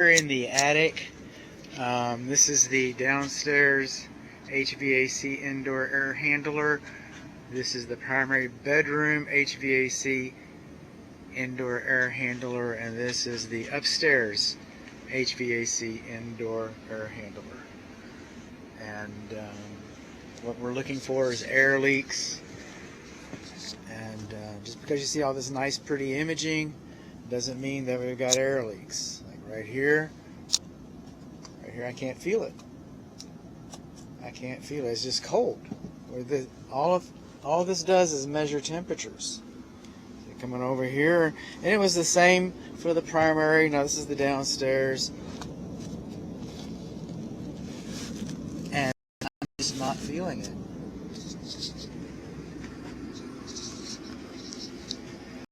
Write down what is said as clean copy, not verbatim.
We're in the attic. This is the downstairs HVAC indoor air handler. This is the primary bedroom HVAC indoor air handler, and this is the upstairs HVAC indoor air handler. And what we're looking for is air leaks. And just because you see all this nice pretty imaging doesn't mean that we've got air leaks. Like right here I can't feel it. I can't feel it. It's just cold. All this does is measure temperatures. So coming over here, and it was the same for the primary. Now this is the downstairs, and I'm just not feeling it.